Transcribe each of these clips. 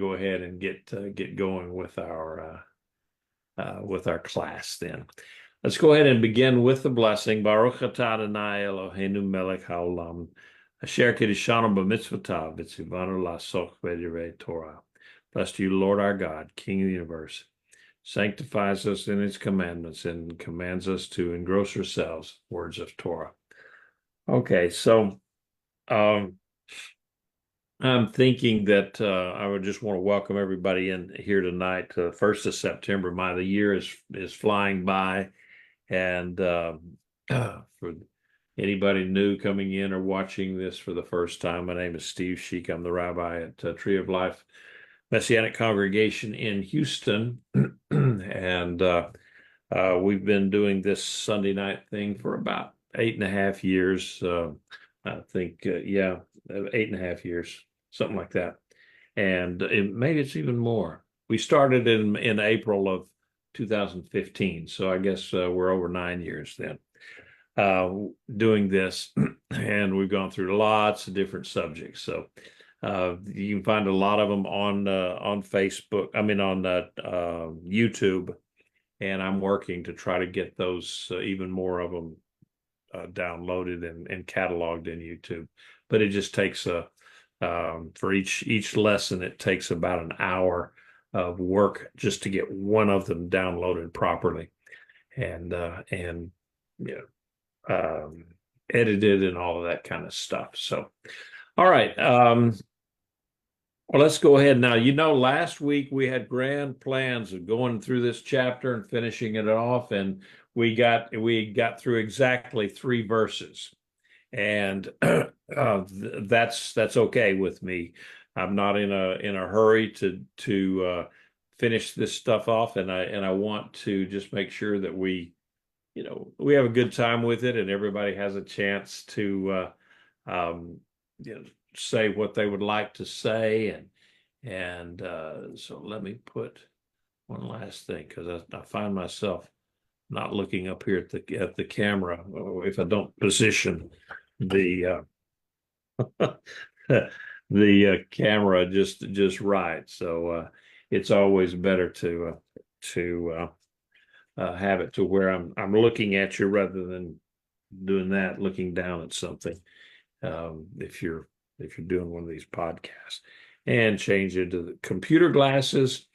go ahead and get going with our class then. Let's go ahead and begin with the blessing. Baruch atah Adonai Eloheinu melech haolam, asher kiddushanu b'mitzvotav v'tzivanu la'asok b'divrei Torah. Blessed you, Lord our God, King of the universe, sanctifies us in his commandments and commands us to engross ourselves, words of Torah. Okay, so I'm thinking that I would just want to welcome everybody in here tonight. 1st of September, the year is flying by, and for anybody new coming in or watching this for the first time, my name is Steve Sheik. I'm the rabbi at Tree of Life Messianic Congregation in Houston, and we've been doing this Sunday night thing for about 8.5 years. I think, 8.5 years, something like that. And maybe it's even more. We started in April of 2015. So I guess we're over 9 years then doing this. And we've gone through lots of different subjects. So you can find a lot of them on Facebook, on YouTube. And I'm working to try to get those, even more of them downloaded and cataloged in YouTube. But it just takes for each lesson, it takes about an hour of work just to get one of them downloaded properly and edited and all of that kind of stuff. So, all right. Well, let's go ahead now. Last week we had grand plans of going through this chapter and finishing it off, and we got through exactly 3 verses, and that's okay with me. I'm not in a hurry to finish this stuff off, and I want to just make sure that we have a good time with it, and everybody has a chance to say what they would like to say, and so let me put one last thing, because I find myself not looking up here at the camera if I don't position the the camera just right. So it's always better to have it to where I'm looking at you rather than doing that, looking down at something. If you're doing one of these podcasts, and change it to the computer glasses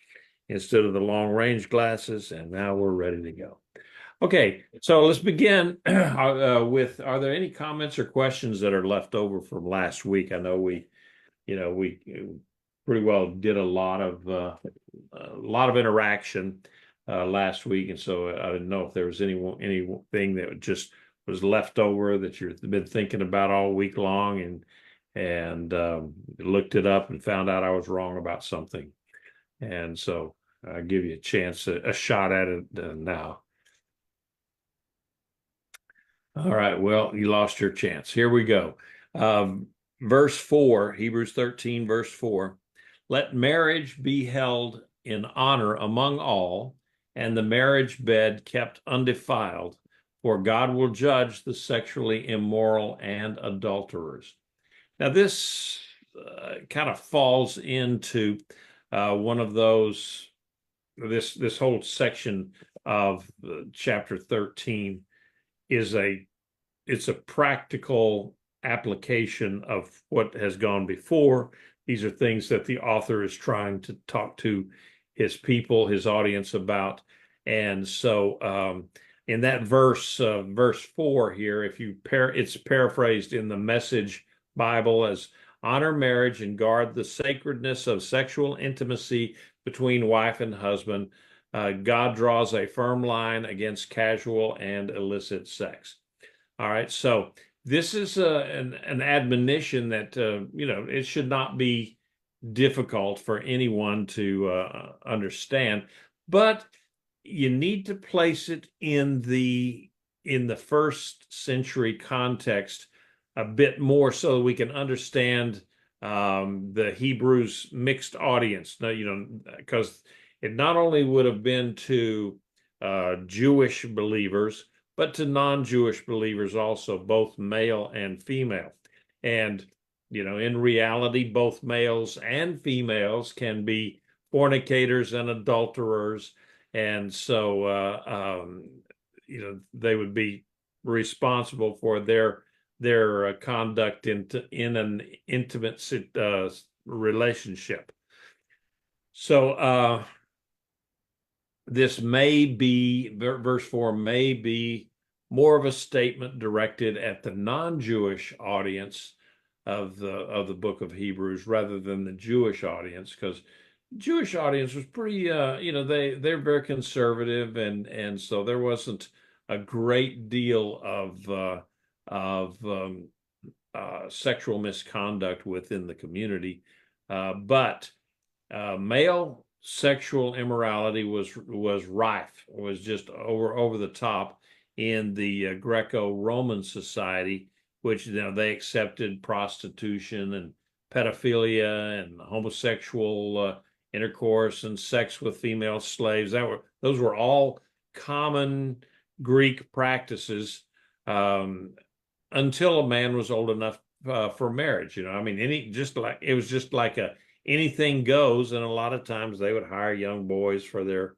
instead of the long range glasses, and now we're ready to go. Okay, so let's begin with, are there any comments or questions that are left over from last week? I know we pretty well did a lot of interaction last week, and so I didn't know if there was anything that just was left over that you've been thinking about all week long, and looked it up and found out I was wrong about something, and so I'll give you a shot at it now. All right, well, you lost your chance. Here we go. Verse 4, Hebrews 13, verse 4. Let marriage be held in honor among all, and the marriage bed kept undefiled, for God will judge the sexually immoral and adulterers. Now, this kind of falls into one of those, this whole section of chapter 13 it's a practical application of what has gone before. These are things that the author is trying to talk to his people, his audience about. And so in that verse 4 here, it's paraphrased in the Message Bible as, honor marriage and guard the sacredness of sexual intimacy between wife and husband. God draws a firm line against casual and illicit sex. All right, so this is an admonition that it should not be difficult for anyone to understand, but you need to place it in the first century context a bit more so we can understand the Hebrews mixed audience. Now, because it not only would have been to Jewish believers, but to non-Jewish believers also, both male and female. And in reality, both males and females can be fornicators and adulterers. And so, they would be responsible for their conduct in an intimate relationship. So this may be, verse 4 may be more of a statement directed at the non-Jewish audience of the book of Hebrews rather than the Jewish audience, because Jewish audience was pretty they're very conservative, and so there wasn't a great deal of sexual misconduct within the community, but male sexual immorality was rife, was just over the top in the Greco-Roman society, which they accepted prostitution and pedophilia and homosexual intercourse and sex with female slaves. Those were all common Greek practices until a man was old enough for marriage. I mean, it was just like anything goes, and a lot of times they would hire young boys for their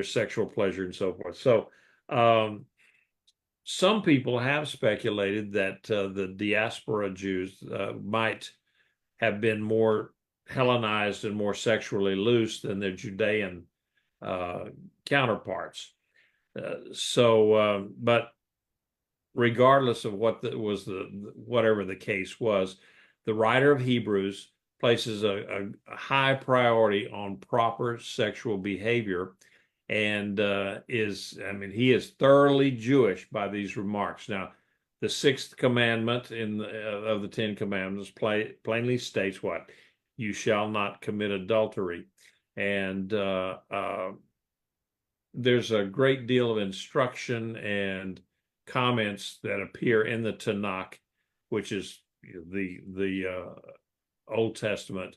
sexual pleasure and so forth. So some people have speculated that the diaspora Jews might have been more Hellenized and more sexually loose than their Judean counterparts. But regardless of whatever the case was, the writer of Hebrews places a high priority on proper sexual behavior, and he is thoroughly Jewish by these remarks. Now, the sixth commandment of the Ten Commandments plainly states what? You shall not commit adultery. And there's a great deal of instruction and comments that appear in the Tanakh, which is the Old Testament,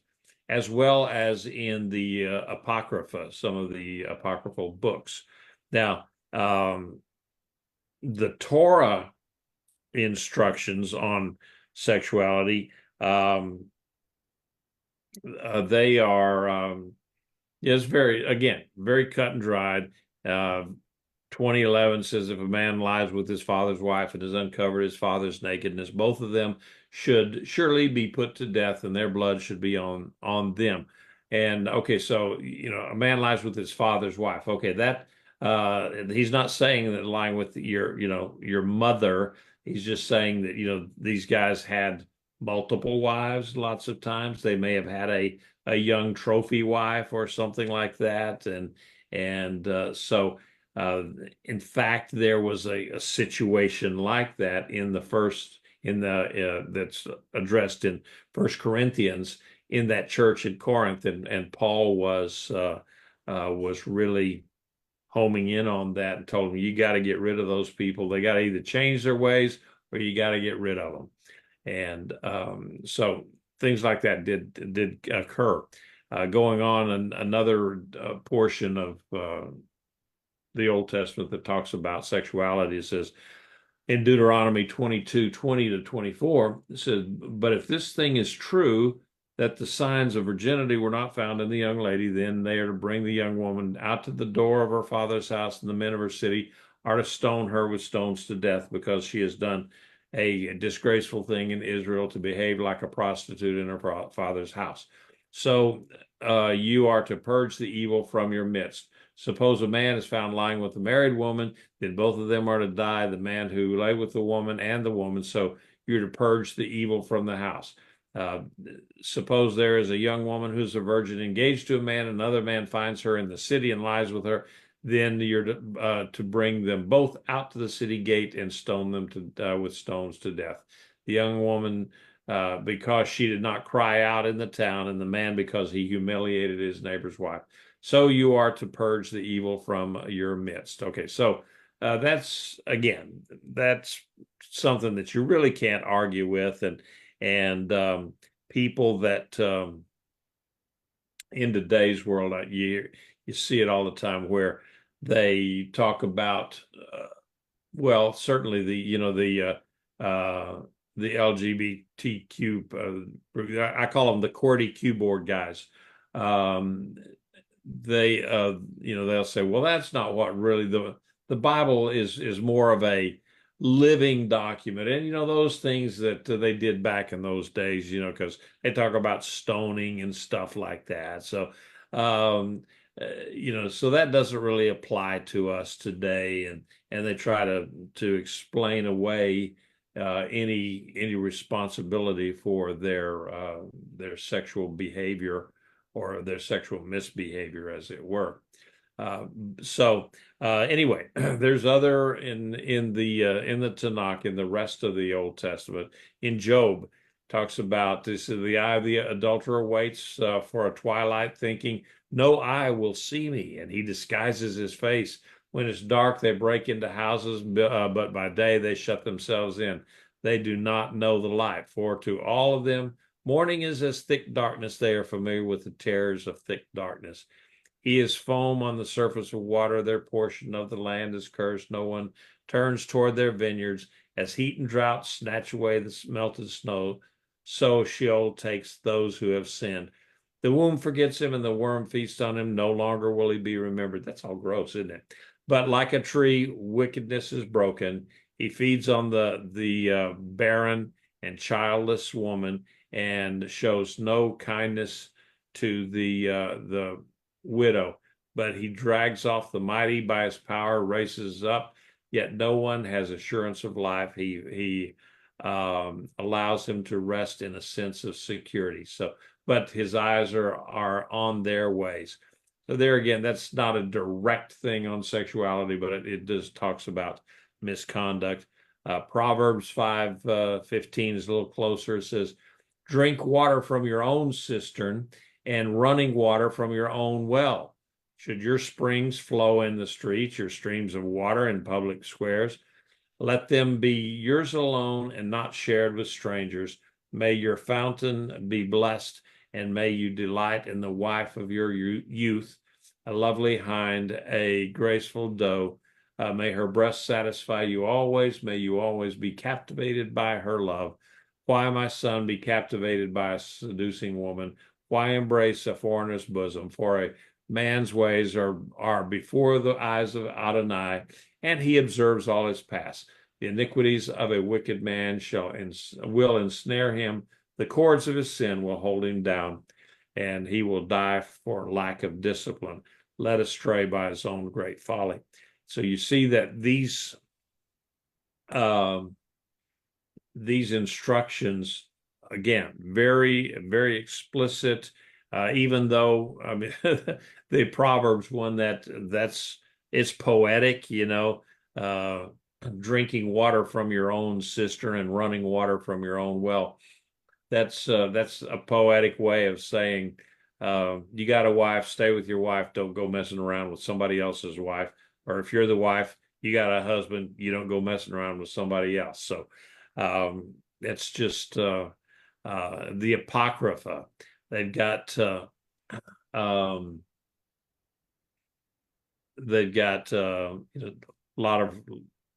as well as in the Apocrypha, some of the apocryphal books. Now, the Torah instructions on sexuality, they are it's very cut and dried. 2011 says, if a man lies with his father's wife and has uncovered his father's nakedness, both of them should surely be put to death, and their blood should be on them. And okay, so a man lies with his father's wife. Okay, that he's not saying that lying with your mother. He's just saying that these guys had multiple wives. Lots of times they may have had a young trophy wife or something like that, and so. In fact, there was a situation like that that's addressed in 1 Corinthians in that church in Corinth, and Paul was really homing in on that and told them, you got to get rid of those people. They got to either change their ways or you got to get rid of them. And so things like that did occur. Going on, another portion of the Old Testament that talks about sexuality, it says in Deuteronomy 22:20-24, it says, but if this thing is true, that the signs of virginity were not found in the young lady, then they are to bring the young woman out to the door of her father's house, and the men of her city are to stone her with stones to death, because she has done a disgraceful thing in Israel, to behave like a prostitute in her father's house. So you are to purge the evil from your midst. Suppose a man is found lying with a married woman, then both of them are to die, the man who lay with the woman and the woman. So you're to purge the evil from the house. Suppose there is a young woman who's a virgin engaged to a man, another man finds her in the city and lies with her, then you're to bring them both out to the city gate and stone them with stones to death. The young woman, because she did not cry out in the town, and the man because he humiliated his neighbor's wife. So you are to purge the evil from your midst. Okay, so that's something that you really can't argue with, and people that in today's world, you see it all the time, where they talk about certainly the the LGBTQ. I call them the QWERTY keyboard guys. They they'll say, well, that's not what really the Bible is more of a living document. And those things that they did back in those days, because they talk about stoning and stuff like that. So so that doesn't really apply to us today, and they try to explain away any responsibility for their sexual behavior or their sexual misbehavior, as it were. Anyway, there's other in the Tanakh, in the rest of the Old Testament. In Job, talks about this: the eye of the adulterer waits for a twilight, thinking, no eye will see me, and he disguises his face. When it's dark, they break into houses, but by day they shut themselves in. They do not know the light, for to all of them morning is as thick darkness. They are familiar with the terrors of thick darkness. He is foam on the surface of water. Their portion of the land is cursed. No one turns toward their vineyards. As heat and drought snatch away the melted snow, so Sheol takes those who have sinned. The womb forgets him, and the worm feasts on him. No longer will he be remembered. That's all gross, isn't it? But like a tree, wickedness is broken. He feeds on the barren and childless woman, and shows no kindness to the widow. But he drags off the mighty by his power, raises up, yet no one has assurance of life. He allows him to rest in a sense of security. But his eyes are on their ways. So there again, that's not a direct thing on sexuality, but it just talks about misconduct. Proverbs 5:15 is a little closer. It says, drink water from your own cistern and running water from your own well. Should your springs flow in the streets, your streams of water in public squares, let them be yours alone and not shared with strangers. May your fountain be blessed, and may you delight in the wife of your youth, a lovely hind, a graceful doe. May her breast satisfy you always. May you always be captivated by her love. Why, my son, be captivated by a seducing woman? Why embrace a foreigner's bosom? For a man's ways are before the eyes of Adonai, and he observes all his past. The iniquities of a wicked man will ensnare him. The cords of his sin will hold him down, and he will die for lack of discipline, led astray by his own great folly. So you see that these instructions, again, very, very explicit, even though, I mean, the Proverbs one it's poetic, drinking water from your own cistern and running water from your own well. That's a poetic way of saying, you got a wife, stay with your wife, don't go messing around with somebody else's wife. Or if you're the wife, you got a husband, you don't go messing around with somebody else. So it's just the Apocrypha. They've got a lot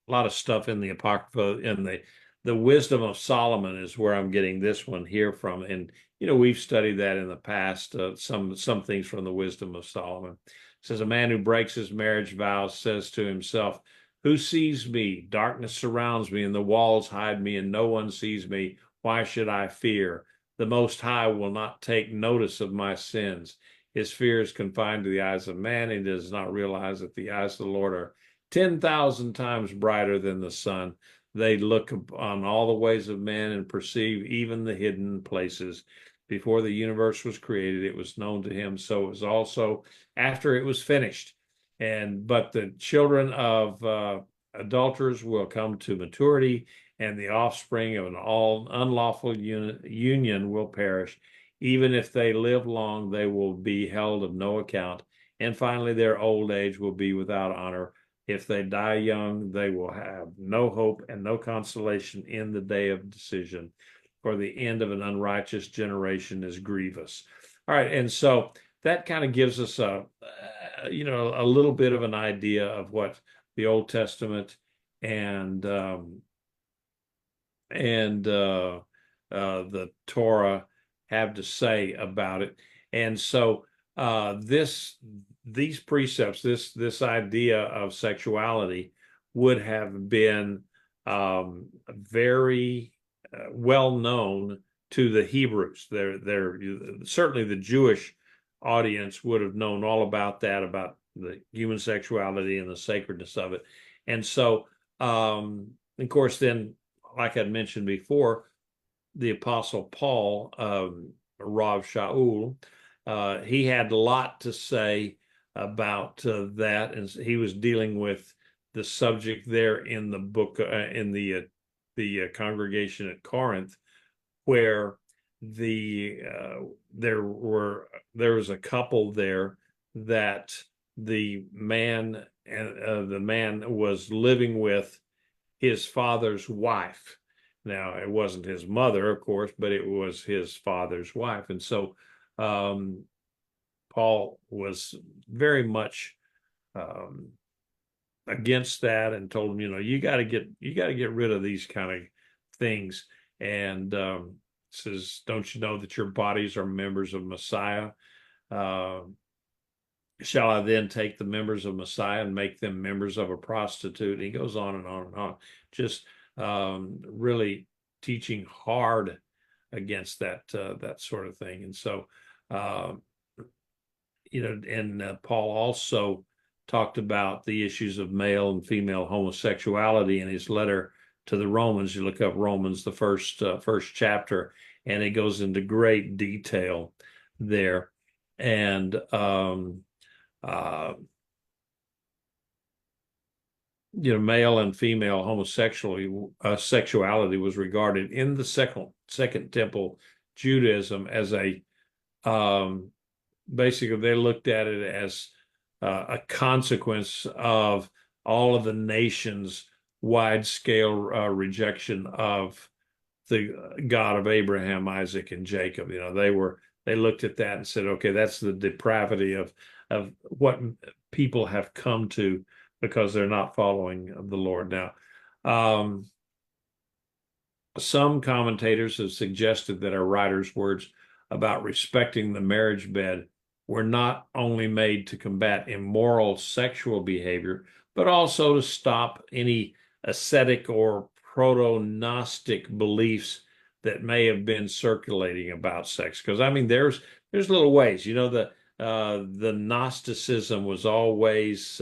of stuff in the Apocrypha. And the Wisdom of Solomon is where I'm getting this one here from. And we've studied that in the past. Some things from the Wisdom of Solomon. It says, a man who breaks his marriage vows says to himself, who sees me? Darkness surrounds me, and the walls hide me, and no one sees me. Why should I fear? The Most High will not take notice of my sins. His fear is confined to the eyes of man. He does not realize that the eyes of the Lord are 10,000 times brighter than the sun. They look on all the ways of men and perceive even the hidden places. Before the universe was created, it was known to him. So it was also after it was finished. But the children of adulterers will come to maturity, and the offspring of an all unlawful union will perish. Even if they live long, they will be held of no account. And finally, their old age will be without honor. If they die young, they will have no hope and no consolation in the day of decision. For the end of an unrighteous generation is grievous. All right, and so that kind of gives us a little bit of an idea of what the Old Testament and and the Torah have to say about it. And so these precepts, this idea of sexuality would have been very well known to the Hebrews. They're certainly the Jewish audience would have known all about that, about the human sexuality and the sacredness of it. And so, of course, then, like I'd mentioned before, the Apostle Paul, Rav Shaul, he had a lot to say about that, and he was dealing with the subject there in the book, in the congregation at Corinth, where there was a couple there that the man was living with his father's wife. Now, it wasn't his mother, of course, but it was his father's wife. And so Paul was very much against that and told him, you got to get rid of these kind of things. And says, don't you know that your bodies are members of Messiah? Shall I then take the members of Messiah and make them members of a prostitute? And he goes on and on and on, just really teaching hard against that sort of thing. And so, and Paul also talked about the issues of male and female homosexuality in his letter to the Romans. You look up Romans, the first chapter, and it goes into great detail there. And male and female sexuality was regarded in the second temple Judaism as a basically they looked at it as a consequence of all of the nations' wide-scale rejection of the God of Abraham, Isaac, and Jacob. They looked at that and said, okay, that's the depravity of what people have come to because they're not following the Lord. Now, some commentators have suggested that our writer's words about respecting the marriage bed were not only made to combat immoral sexual behavior, but also to stop any ascetic or proto-Gnostic beliefs that may have been circulating about sex. Because there's little ways. The Gnosticism was always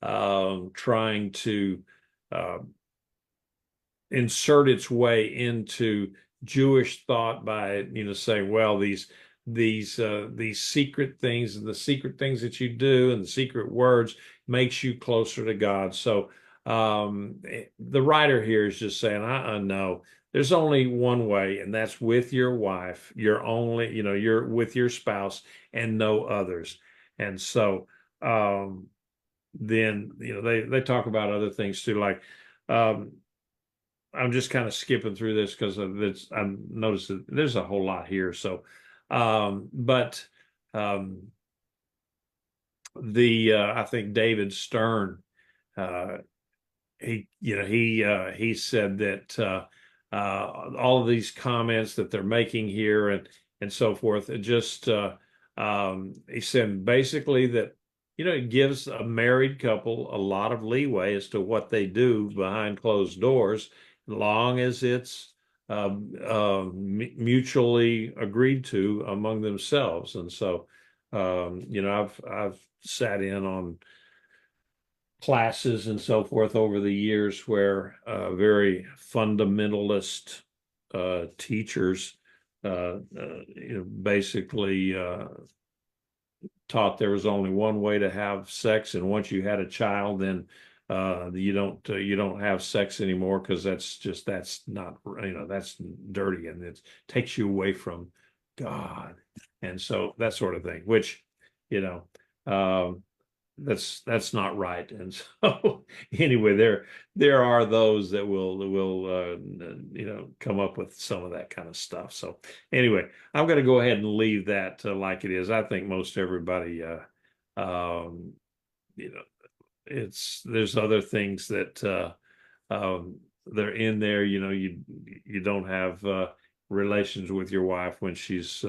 trying to insert its way into Jewish thought by saying, well, these secret things and the secret things that you do and the secret words makes you closer to God. So the writer here is just saying, no, there's only one way, and that's with your wife. You're with your spouse and no others. And so then they talk about other things too, like I'm just kind of skipping through this because I've noticed that there's a whole lot here. So but I think David Stern, he said that all of these comments that they're making here and so forth, it just he said basically that it gives a married couple a lot of leeway as to what they do behind closed doors, as long as it's mutually agreed to among themselves. And so, I've sat in on classes and so forth over the years where very fundamentalist teachers, basically taught there was only one way to have sex, and once you had a child, then you don't have sex anymore because that's not that's dirty and it takes you away from God, and so that sort of thing, which that's not right. And so anyway, there are those that will come up with some of that kind of stuff. So anyway, I'm going to go ahead and leave that like it is. I think most everybody there's other things that they're in there, you don't have relations with your wife when she's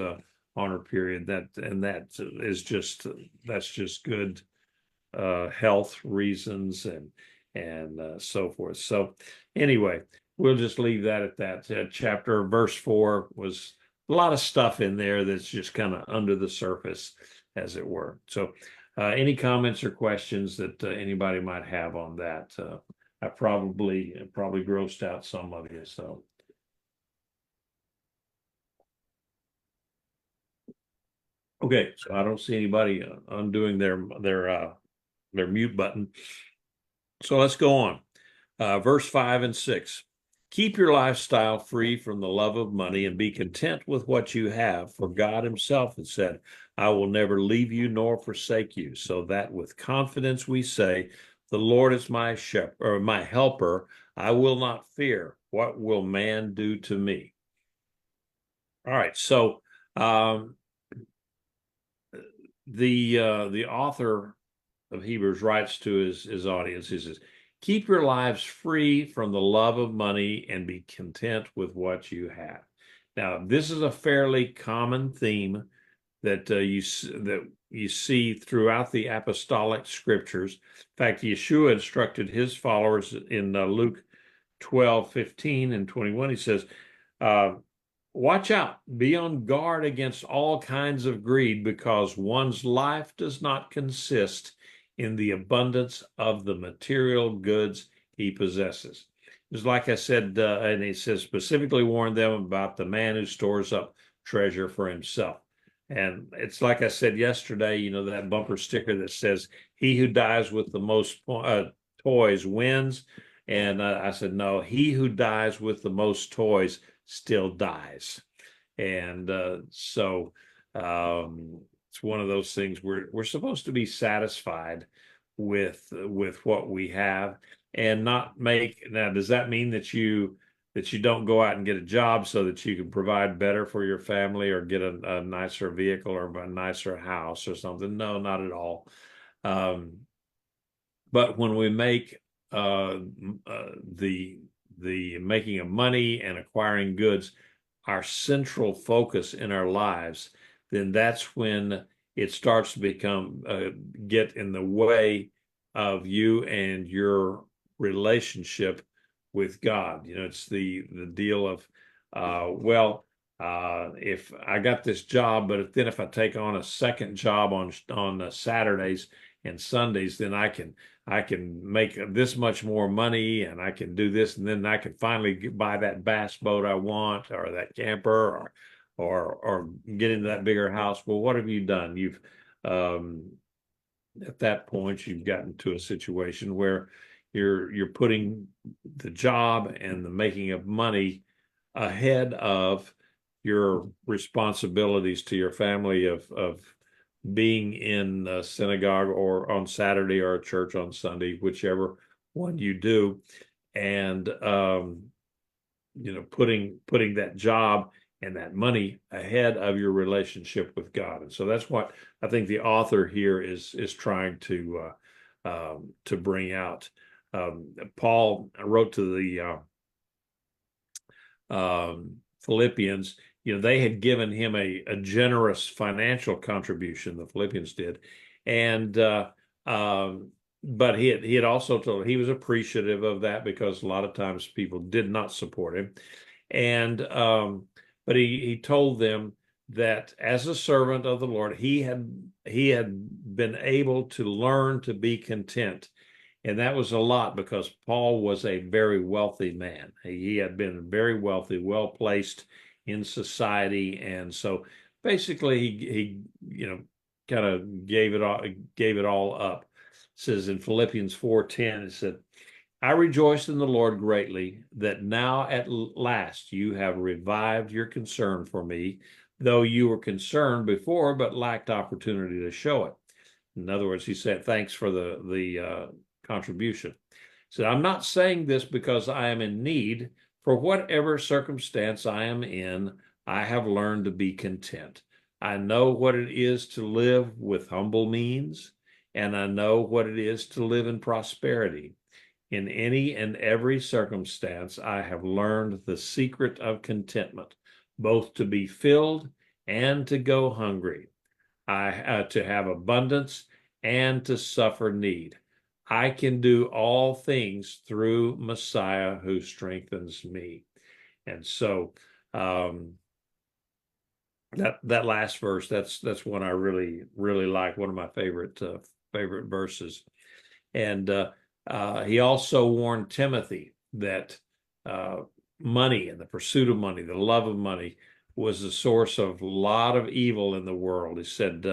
on her period. That is just that's just good health reasons and so forth. So anyway, we'll just leave that at that. Chapter verse 4 was a lot of stuff in there that's just kind of under the surface, as it were. So any comments or questions that anybody might have on that? I probably grossed out some of you. So okay, so I don't see anybody undoing their mute button. So let's go on. Verse 5 and 6. Keep your lifestyle free from the love of money and be content with what you have, for God himself has said, I will never leave you nor forsake you. So that with confidence we say, the Lord is my shepherd, or my helper. I will not fear. What will man do to me? All right. So the author of Hebrews writes to his audience. He says, keep your lives free from the love of money and be content with what you have. Now, this is a fairly common theme that you see throughout the apostolic scriptures. In fact, Yeshua instructed his followers in Luke 12:15 and 21. He says, watch out, be on guard against all kinds of greed, because one's life does not consist in the abundance of the material goods he possesses. It's like I said, and he says, specifically warn them about the man who stores up treasure for himself. And it's like I said yesterday, that bumper sticker that says, he who dies with the most toys wins. And I said, no, he who dies with the most toys still dies. And so it's one of those things where we're supposed to be satisfied with what we have and not make. Now, does that mean that you don't go out and get a job so that you can provide better for your family or get a nicer vehicle or a nicer house or something? No, not at all. But when we make the making of money and acquiring goods our central focus in our lives, then that's when it starts to become get in the way of you and your relationship with God. It's the deal of if I got this job, but then if I take on a second job on Saturdays and Sundays, then I can make this much more money and I can do this, and then I can finally buy that bass boat I want, or that camper, or get into that bigger house. Well, what have you done? You've at that point you've gotten to a situation where you're putting the job and the making of money ahead of your responsibilities to your family of being in a synagogue or on Saturday or a church on Sunday, whichever one you do, and putting that job and that money ahead of your relationship with God. And so that's what I think the author here is trying to bring out. Paul wrote to the Philippians. They had given him a generous financial contribution, the Philippians did. And but he had also told, he was appreciative of that, because a lot of times people did not support him. And but he told them that as a servant of the Lord, he had been able to learn to be content. And that was a lot, because Paul was a very wealthy man. He had been very wealthy, well placed in society, and so basically he kind of gave it all up. It says in Philippians 4:10, it said, I rejoice in the Lord greatly that now at last you have revived your concern for me, though you were concerned before but lacked opportunity to show it. In other words, he said, thanks for the contribution. He said, I'm not saying this because I am in need. For whatever circumstance I am in, I have learned to be content. I know what it is to live with humble means, and I know what it is to live in prosperity. In any and every circumstance, I have learned the secret of contentment, both to be filled and to go hungry, to have abundance and to suffer need. I can do all things through Messiah who strengthens me. And so that last verse, that's one I really like, one of my favorite verses. And he also warned Timothy that money and the pursuit of money, the love of money, was the source of a lot of evil in the world. He said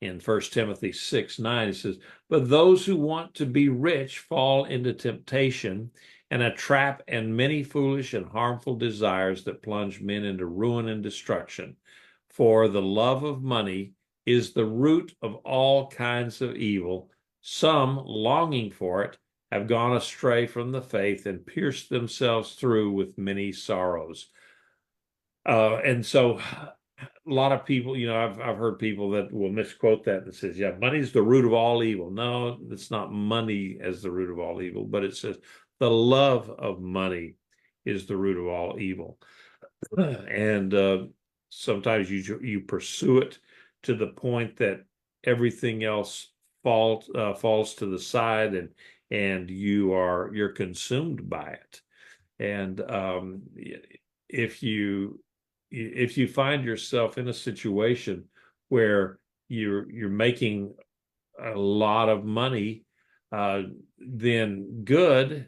in 1 Timothy 6:9, he says, but those who want to be rich fall into temptation and a trap and many foolish and harmful desires that plunge men into ruin and destruction. For the love of money is the root of all kinds of evil. Some, longing for it, have gone astray from the faith and pierced themselves through with many sorrows. And so a lot of people, I've heard people that will misquote that and says, yeah, money's the root of all evil. No, it's not money as the root of all evil, but it says the love of money is the root of all evil. And sometimes you pursue it to the point that everything else falls to the side, and you're consumed by it. And if you find yourself in a situation where you're making a lot of money, then good,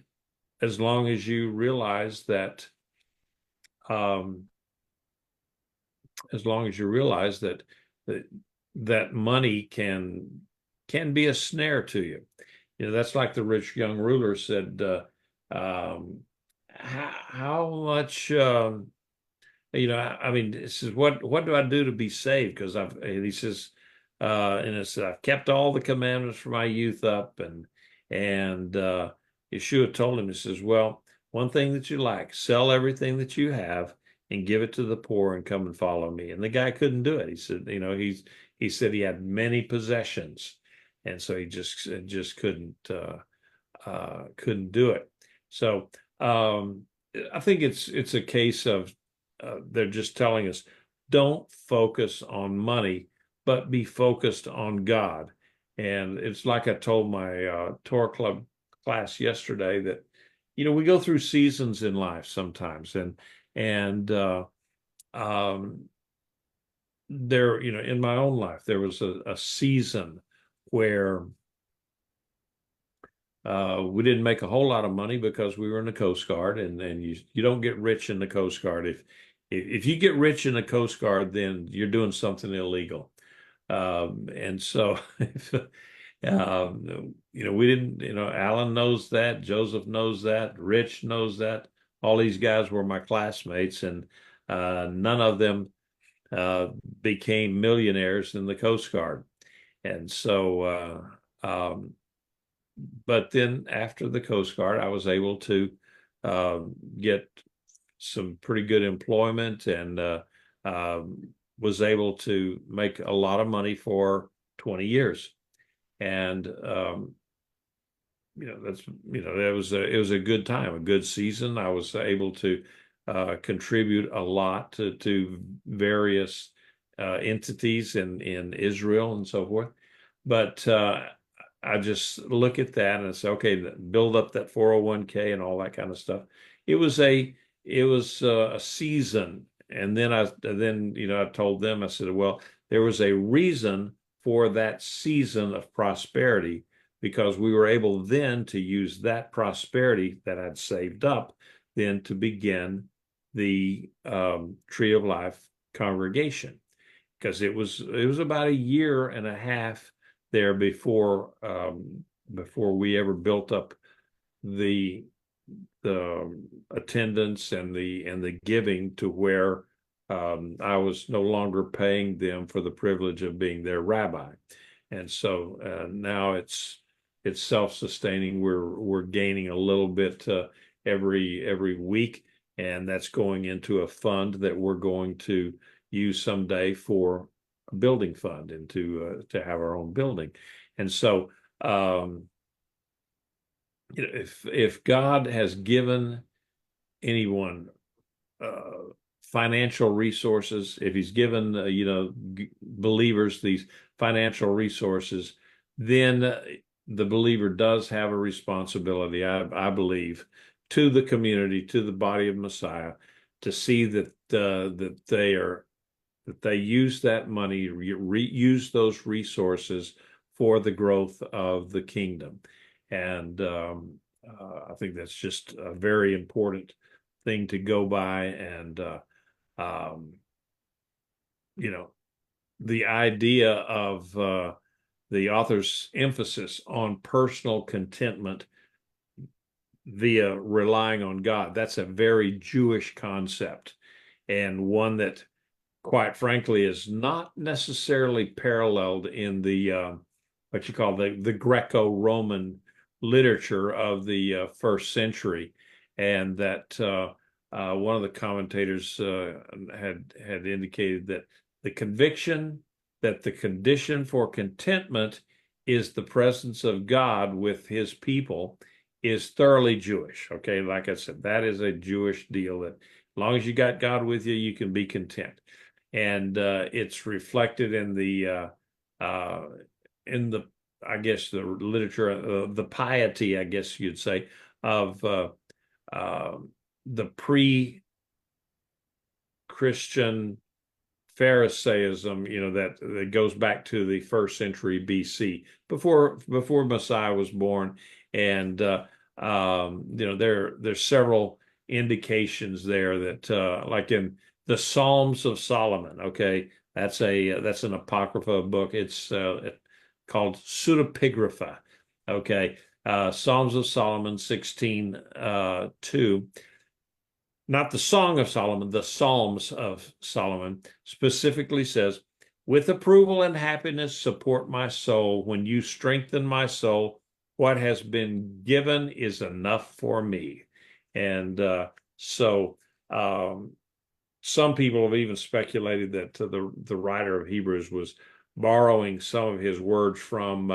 as long as you realize that that money can be a snare to you. That's like the rich young ruler said, how much, I mean, this says, what do I do to be saved? Because he says, and it said, I've kept all the commandments from my youth up. And Yeshua told him, he says, well, one thing that you like, sell everything that you have and give it to the poor and come and follow me. And the guy couldn't do it. He said, he said he had many possessions. And so he just couldn't do it. So I think it's a case of they're just telling us, don't focus on money, but be focused on God. And it's like I told my Torah Club class yesterday that, we go through seasons in life sometimes, and there, in my own life, there was a season where we didn't make a whole lot of money because we were in the Coast Guard, and you don't get rich in the Coast Guard. If you get rich in the Coast Guard, then you're doing something illegal. And so, we didn't, Alan knows that, Joseph knows that, Rich knows that. All these guys were my classmates, and none of them became millionaires in the Coast Guard. And so, but then after the Coast Guard, I was able to get some pretty good employment, and was able to make a lot of money for 20 years. And it was a good time, a good season. I was able to contribute a lot to various entities in Israel and so forth. But I just look at that and say, okay, build up that 401k and all that kind of stuff. It was a season. And then I told them, I said, well, there was a reason for that season of prosperity, because we were able then to use that prosperity that I'd saved up then to begin the Tree of Life congregation, because it was about a year and a half there before we ever built up the attendance and the giving to where I was no longer paying them for the privilege of being their rabbi. And so now it's self-sustaining. We're gaining a little bit every week, and that's going into a fund that we're going to use someday for a building fund, and to have our own building. And so if God has given anyone financial resources, if he's given believers these financial resources, then the believer does have a responsibility, I believe, to the community, to the body of Messiah, to see that they use that money, use those resources for the growth of the kingdom. And I think that's just a very important thing to go by. And um, the idea of the author's emphasis on personal contentment via relying on God, that's a very Jewish concept, and one that, quite frankly, is not necessarily paralleled in the what you call the Greco-Roman literature of the first century, and that one of the commentators had indicated that the conviction that the condition for contentment is the presence of God with his people is thoroughly Jewish. Okay, like I said, that is a Jewish deal, that as long as you got God with you, you can be content. And it's reflected in the I guess the literature, the piety, I guess you'd say, of the pre-Christian Pharisaism, that goes back to the first century BC, before Messiah was born. And there's several indications there that like in the Psalms of Solomon. Okay, that's an apocrypha book. It's called Pseudepigrapha. Okay, Psalms of Solomon 16:2. Not the Song of Solomon, the Psalms of Solomon specifically says, "With approval and happiness support my soul. When you strengthen my soul, what has been given is enough for me." And so some people have even speculated that the writer of Hebrews was borrowing some of his words from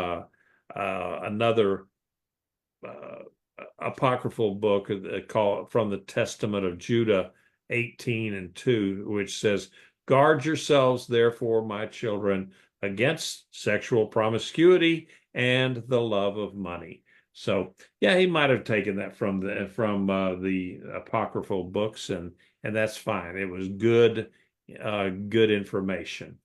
another apocryphal book called From the Testament of Judah 18:2, which says, "Guard yourselves, therefore, my children, against sexual promiscuity and the love of money." So yeah, he might have taken that from the apocryphal books, and that's fine. It was good information.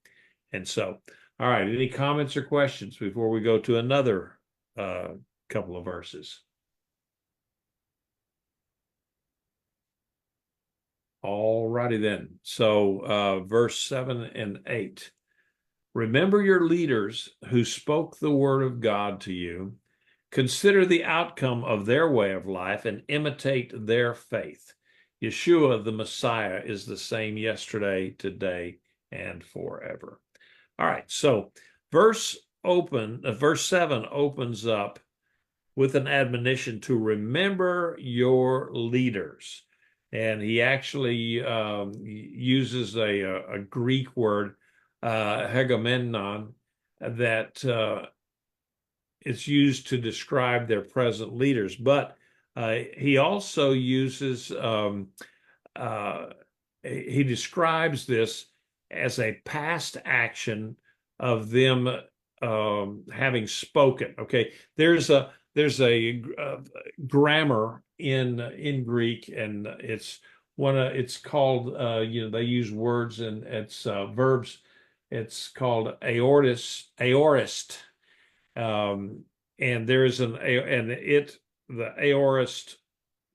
And so, all right, any comments or questions before we go to another couple of verses? All righty then. So verse 7 and 8. "Remember your leaders who spoke the word of God to you. Consider the outcome of their way of life and imitate their faith. Yeshua, the Messiah, is the same yesterday, today, and forever." All right, so verse 7 opens up with an admonition to remember your leaders. And he actually uses a Greek word, hegemenon, that it's used to describe their present leaders. But he also uses, he describes this as a past action of them having spoken. Okay, there's a grammar in Greek, and it's called they use words, and it's verbs. It's called aorist, and there is the aorist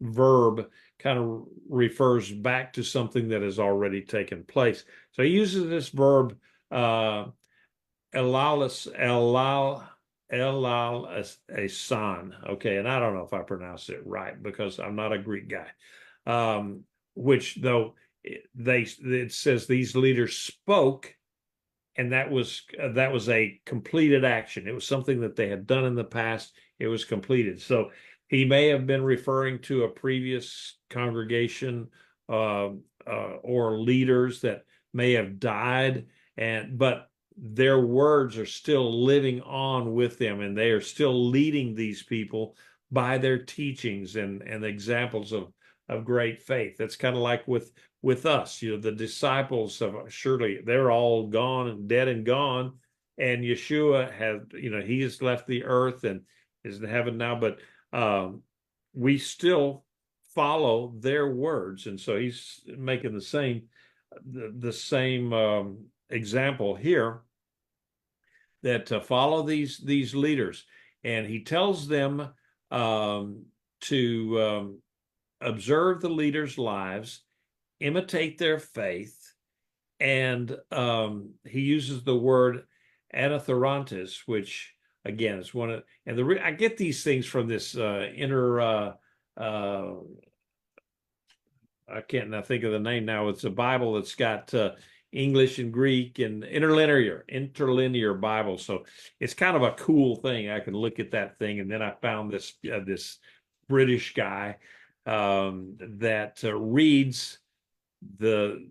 verb kind of refers back to something that has already taken place. So he uses this verb elal asan. Okay, and I don't know if I pronounced it right because I'm not a Greek guy. Which though it says these leaders spoke, and that was a completed action. It was something that they had done in the past. It was completed. So he may have been referring to a previous congregation or leaders that may have died, but their words are still living on with them, and they are still leading these people by their teachings and examples of great faith. That's kind of like with us, the disciples of surely they're all gone and dead and gone, and Yeshua he has left the earth and is in heaven now, but we still follow their words, and so he's making the same example here, that to follow these leaders, and he tells them to observe the leaders' lives, imitate their faith, and he uses the word anathorantes, which again is one of, and I get these things from this I can't now think of the name now. It's a Bible that's got English and Greek and interlinear Bible. So it's kind of a cool thing. I can look at that thing, and then I found this British guy that reads the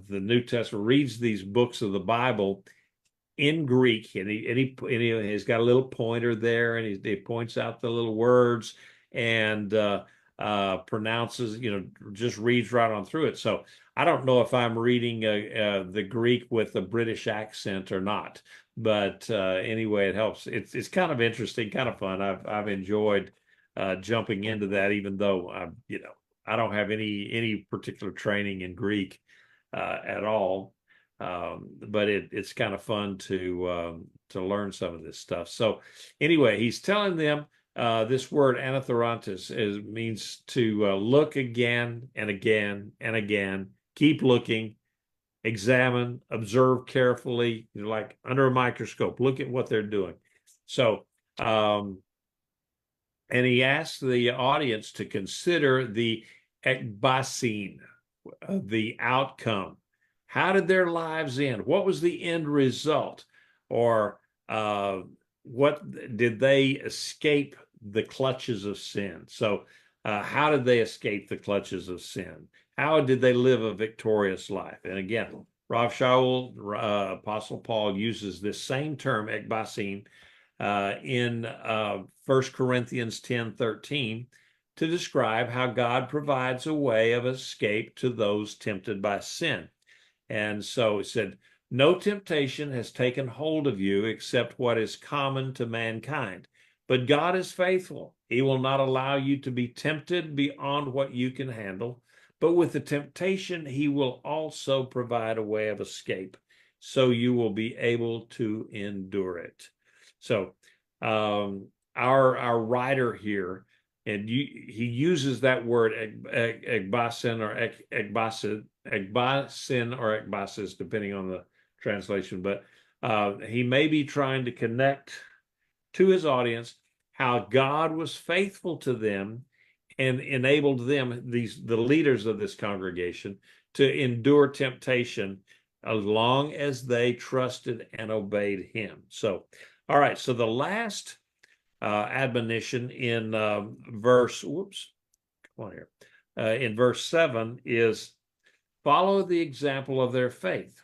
New Testament, reads these books of the Bible in Greek, and he's got a little pointer there, and he points out the little words and pronounces, just reads right on through it. So I don't know if I'm reading the Greek with a British accent or not, but anyway, it helps. It's kind of interesting, kind of fun. I've enjoyed jumping into that, even though I don't have any particular training in Greek at all. But it's kind of fun to learn some of this stuff. So anyway, he's telling them this word anathorantes means to look again and again and again, keep looking, examine, observe carefully, like under a microscope, look at what they're doing. So, and he asks the audience to consider the ekbasin, the outcome. How did their lives end? What was the end result? Or what did they escape the clutches of sin? So how did they escape the clutches of sin? How did they live a victorious life? And again, Rav Shaul, Apostle Paul, uses this same term, ekbasin, in 1 Corinthians 10:13 to describe how God provides a way of escape to those tempted by sin. And so it said, no temptation has taken hold of you except what is common to mankind. But God is faithful. He will not allow you to be tempted beyond what you can handle. But with the temptation, he will also provide a way of escape, so you will be able to endure it. So our writer here, and he uses that word ekbasin or ekbasis, depending on the translation. But he may be trying to connect to his audience how God was faithful to them and enabled them, the leaders of this congregation, to endure temptation as long as they trusted and obeyed him. So, all right. So the last admonition in in verse 7 is follow the example of their faith.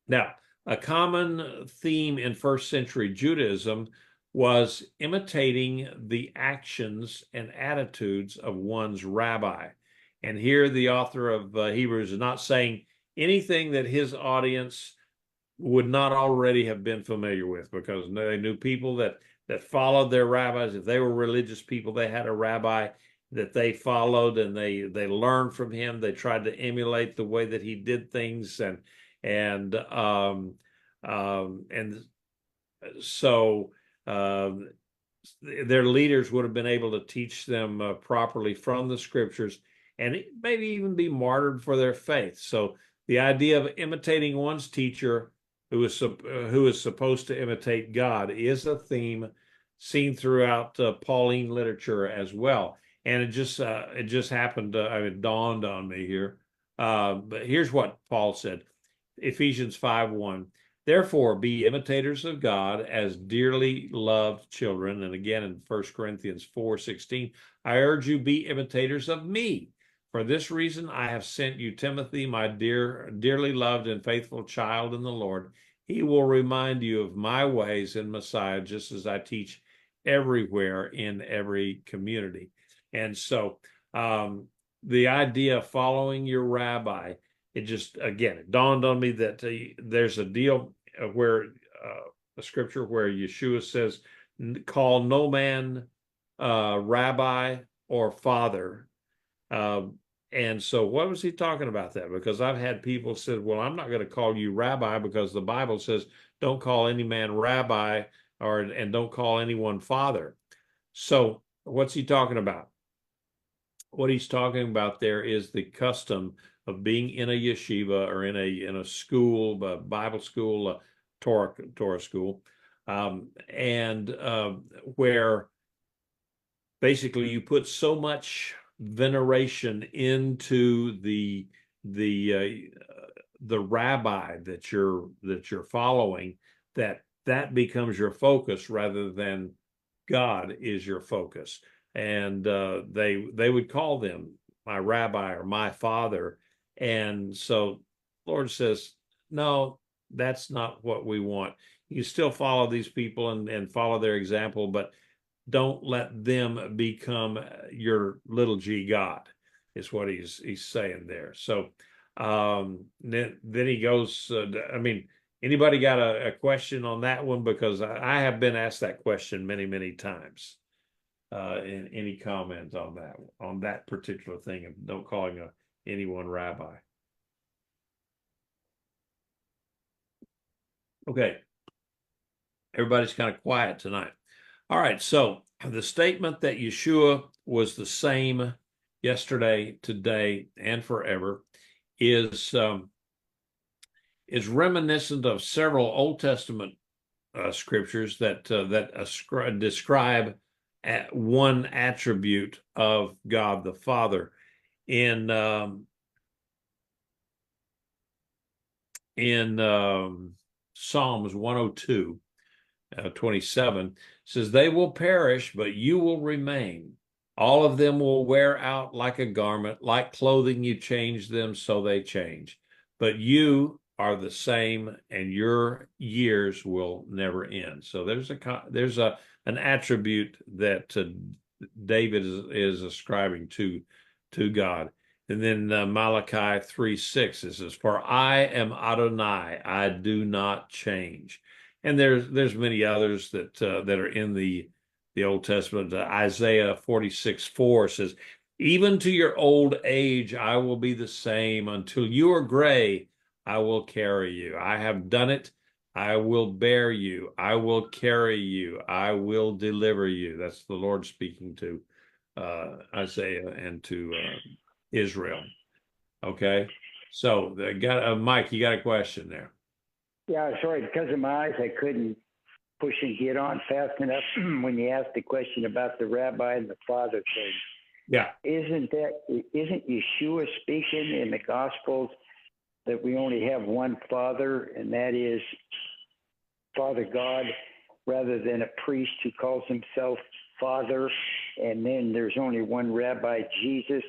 Now, a common theme in first century Judaism was imitating the actions and attitudes of one's rabbi. And here the author of Hebrews is not saying anything that his audience would not already have been familiar with, because they knew people that followed their rabbis. If they were religious people, they had a rabbi that they followed, and they learned from him. They tried to emulate the way that he did things, and so their leaders would have been able to teach them properly from the scriptures, and maybe even be martyred for their faith. So the idea of imitating one's teacher, who is supposed to imitate God, is a theme seen throughout Pauline literature as well. And it just happened. It dawned on me here. But here's what Paul said: Ephesians 5:1. Therefore, be imitators of God as dearly loved children. And again, in 1 Corinthians 4:16, I urge you, be imitators of me. For this reason, I have sent you Timothy, my dearly loved and faithful child in the Lord. He will remind you of my ways in Messiah, just as I teach everywhere in every community. And so the idea of following your rabbi, it just, again, it dawned on me that there's a deal where a scripture where Yeshua says, call no man rabbi or father. And so what was he talking about that? Because I've had people said, well, I'm not going to call you rabbi because the Bible says don't call any man rabbi and don't call anyone father. So what's he talking about? What he's talking about there is the custom of being in a yeshiva or in a school, a Bible school, a Torah school, and where basically you put so much veneration into the rabbi that you're following that becomes your focus rather than God is your focus. And they would call them my rabbi or my father. And so Lord says, no, that's not what we want. You still follow these people and follow their example, but don't let them become your little g God, is what he's saying there. So then he goes, I mean, anybody got a question on that one? Because I have been asked that question many, many times. Any comment on that particular thing of don't calling anyone rabbi? Okay. Everybody's kind of quiet tonight. All right. So the statement that Yeshua was the same yesterday, today, and forever is reminiscent of several Old Testament scriptures that describe one attribute of God the Father. In Psalms 102, 27 says, they will perish, but you will remain. All of them will wear out like a garment, like clothing you change them, so they change. But you are the same, and your years will never end. So there's an attribute that David is ascribing to God. And then Malachi 3:6, it says, for I am Adonai, I do not change. And there's many others that are in the Old Testament. Isaiah 46:4 says, even to your old age, I will be the same. Until you are gray, I will carry you. I have done it. I will bear you. I will carry you. I will deliver you. That's the Lord speaking to Isaiah and to Israel. Okay. So Mike, you got a question there. Yeah, sorry, because of my eyes, I couldn't push and get on fast enough when you asked the question about the rabbi and the father thing. Yeah. Isn't Yeshua speaking in the Gospels that we only have one Father, and that is Father God, rather than a priest who calls himself Father, and then there's only one Rabbi, Jesus,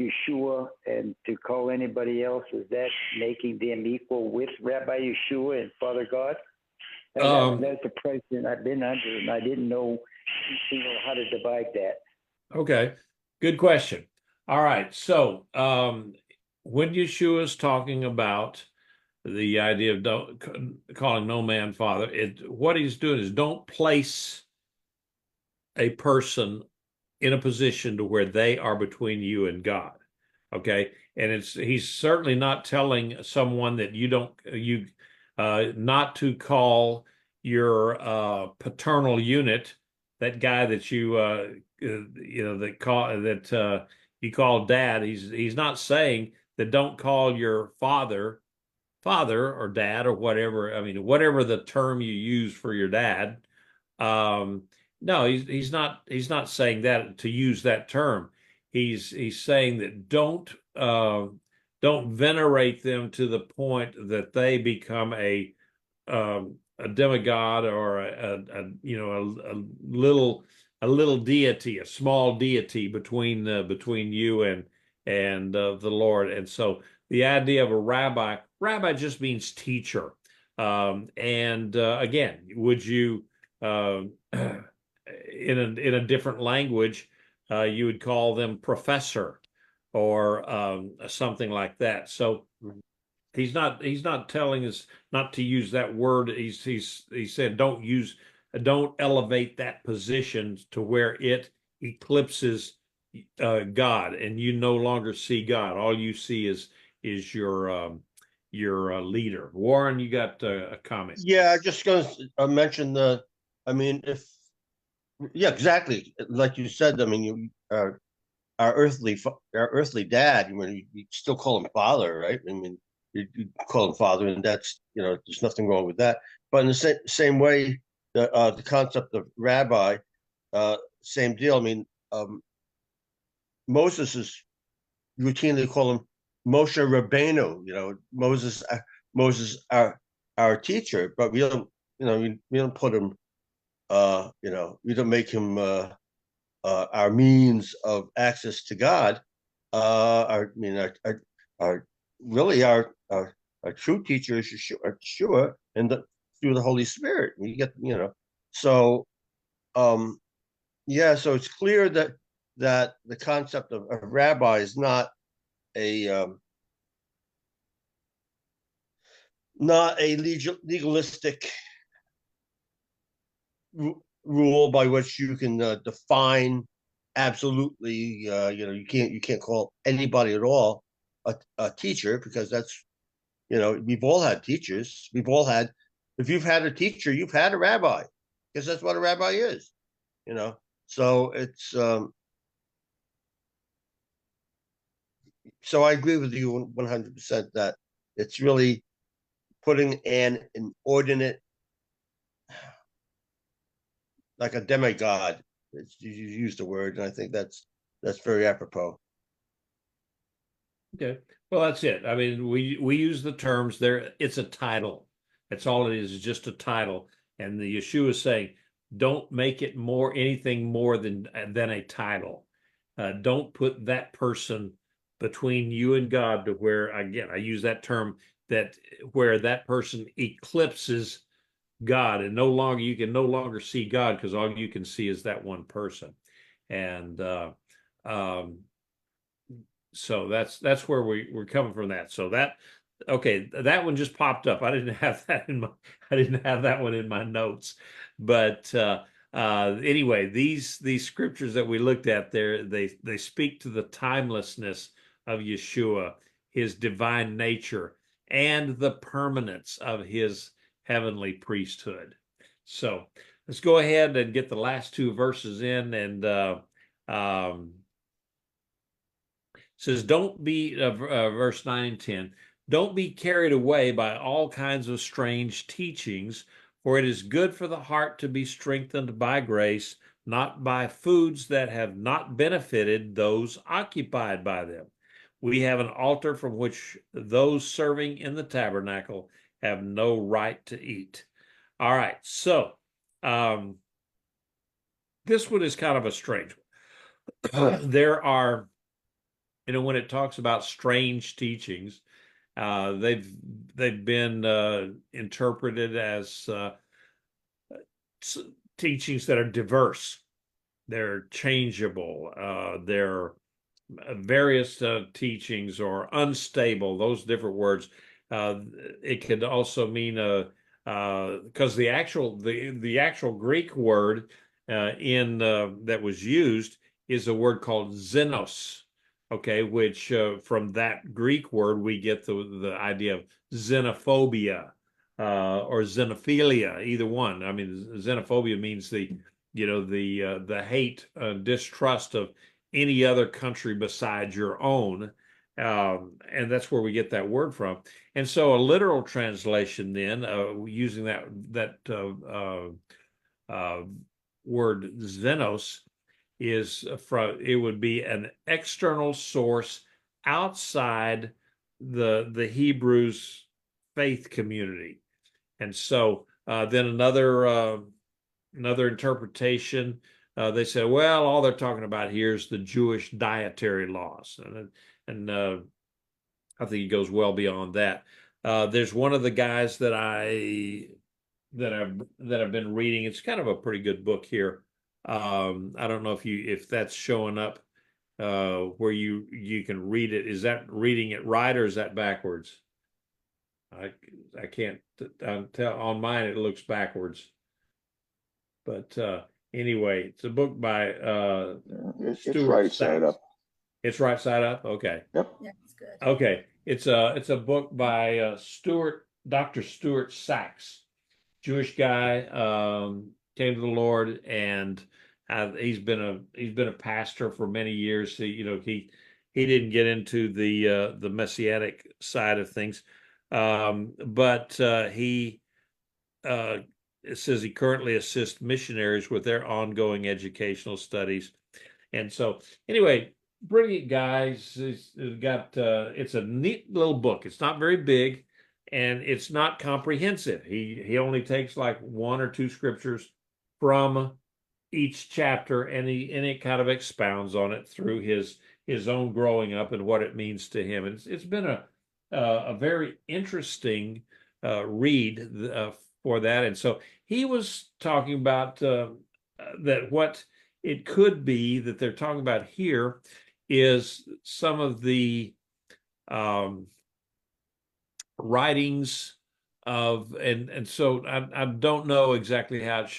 Yeshua, and to call anybody else, is that making them equal with Rabbi Yeshua and Father God? That's the precedent I've been under, and I didn't know how to divide that. Okay, good question. All right, so when Yeshua is talking about the idea of calling no man father, what he's doing is don't place a person in a position to where they are between you and God. Okay. And he's certainly not telling someone that not to call your paternal unit, that guy that you call dad. He's not saying that don't call your father or dad or whatever. I mean, whatever the term you use for your dad. No, he's not saying that to use that term. He's saying that don't venerate them to the point that they become a demigod or a little deity, a small deity between you and the Lord. And so the idea of a rabbi just means teacher. Again, would you in a different language, you would call them professor or something like that. So he's not telling us not to use that word. He said don't elevate that position to where it eclipses God, and you no longer see God. All you see is your leader. Warren, you got a comment? Yeah, I'm just going to mention I mean, if yeah, exactly, like you said. I mean, our earthly dad. I mean, you still call him father, right? I mean, you call him father, and that's there's nothing wrong with that. But in the same way, the concept of rabbi, same deal. I mean, Moses is routinely call him Moshe Rabbeinu. Moses our teacher, but we don't we don't put him we don't make him our means of access to God. Our really our true teacher is Yeshua, and through the Holy Spirit. We get so yeah, so it's clear that the concept of rabbi is not a legalistic rule by which you can define absolutely. You can't call anybody at all a teacher, because that's we've all had teachers. If you've had a teacher, you've had a rabbi, because that's what a rabbi is. So it's so I agree with you 100% that it's really putting an inordinate, like a demigod. You use the word, and I think that's very apropos. Okay. Well, that's it. I mean, we use the terms there. It's a title. That's all it is just a title. And the Yeshua is saying, don't make it anything more than a title. Don't put that person between you and God to where, again, I use that term, that where that person eclipses God, and you can no longer see God, because all you can see is that one person. And um, so that's where we're coming from that. So okay, that one just popped up. I didn't have that one in my notes. But anyway, these scriptures that we looked at there, they speak to the timelessness of Yeshua, his divine nature, and the permanence of his heavenly priesthood. So let's go ahead and get the last two verses in. And says, don't be, verse 9 and 10, don't be carried away by all kinds of strange teachings, for it is good for the heart to be strengthened by grace, not by foods that have not benefited those occupied by them. We have an altar from which those serving in the tabernacle have no right to eat. All right, so this one is kind of a strange one. There are, when it talks about strange teachings, they've been interpreted as teachings that are diverse. They're changeable. They're various teachings, or unstable. Those different words. It could also mean because the actual Greek word in that was used is a word called xenos. Okay, which from that Greek word we get the idea of xenophobia or xenophilia, either one. I mean, xenophobia means the hate, distrust of any other country besides your own, and that's where we get that word from. And so, a literal translation then, using that word xenos, it would be an external source outside the Hebrews faith community. And so then another interpretation, they say, well, all they're talking about here is the Jewish dietary laws, and I think it goes well beyond that. There's one of the guys that I've been reading. It's kind of a pretty good book here. I don't know if that's showing up where you can read it. Is that reading it right or is that backwards? I I can't tell on mine. It looks backwards, but anyway, it's a book by It's Stuart right side Sachs. up. It's right side up. Okay. Yep. Yeah, it's good. Okay. It's a book by Dr. Stuart Sachs, Jewish guy, came to the Lord, and he's been a pastor for many years. He didn't get into the Messianic side of things, but he uh, it says he currently assists missionaries with their ongoing educational studies. And so, anyway, brilliant guys. He's got it's a neat little book. It's not very big, and it's not comprehensive. He only takes like one or two scriptures from each chapter, and it kind of expounds on it through his own growing up and what it means to him. And it's been a very interesting read for that. And so he was talking about that what it could be that they're talking about here is some of the um, writings of and so I don't know exactly how it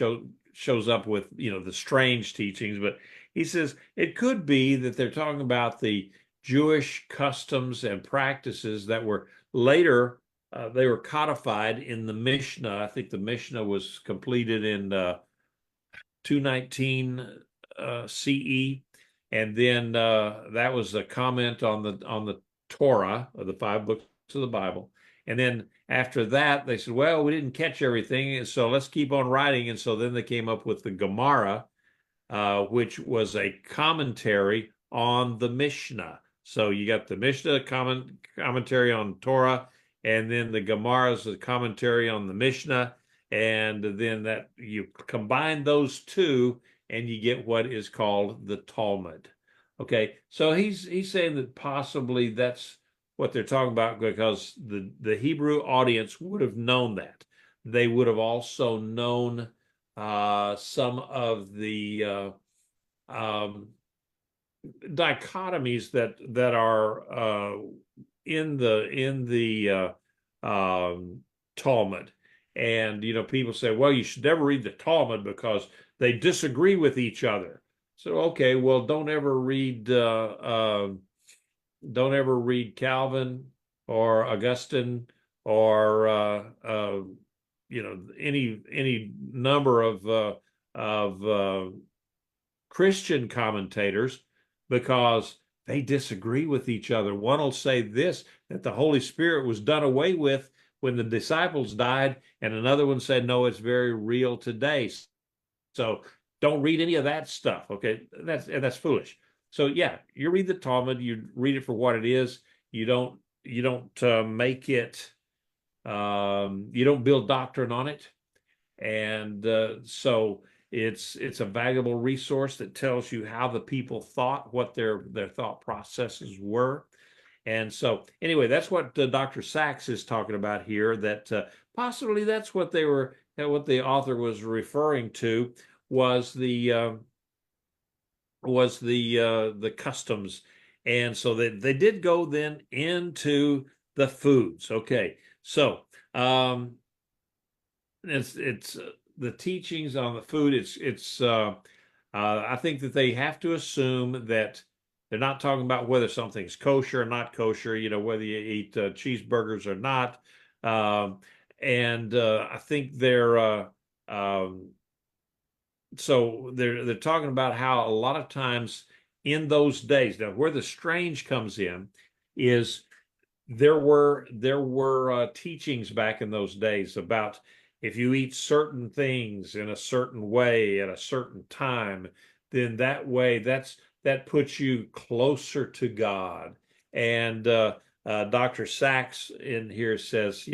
shows up with the strange teachings, but he says it could be that they're talking about the Jewish customs and practices that were later they were codified in the Mishnah. I think the Mishnah was completed in 219 CE, and then that was a comment on the Torah, of the five books of the Bible. And then after that, they said, well, we didn't catch everything, so let's keep on writing. And so then they came up with the Gemara, which was a commentary on the Mishnah. So you got the Mishnah commentary on Torah, and then the Gemara is a commentary on the Mishnah, and then that you combine those two, and you get what is called the Talmud. Okay, so he's saying that possibly that's what they're talking about, because the Hebrew audience would have known that. They would have also known some of the dichotomies that are in the Talmud. And people say, well, you should never read the Talmud because they disagree with each other. So okay, well, don't ever read Calvin or Augustine or any number of Christian commentators, because they disagree with each other. One will say this, that the Holy Spirit was done away with when the disciples died, and another one said, no, it's very real today. So don't read any of that stuff. Okay, that's foolish. So yeah, you read the Talmud, you read it for what it is. You don't make it. You don't build doctrine on it, and so it's a valuable resource that tells you how the people thought, what their thought processes were. And so anyway, that's what Dr. Sachs is talking about here, that possibly that's what the author was referring to, was the customs. And so they did go then into the foods. Okay, so it's the teachings on the food. I think that they have to assume that they're not talking about whether something's kosher or not kosher, whether you eat cheeseburgers or not. And I think so they're talking about how a lot of times in those days, now where the strange comes in is there were teachings back in those days about if you eat certain things in a certain way at a certain time, then that puts you closer to God. And Dr. Sachs in here says,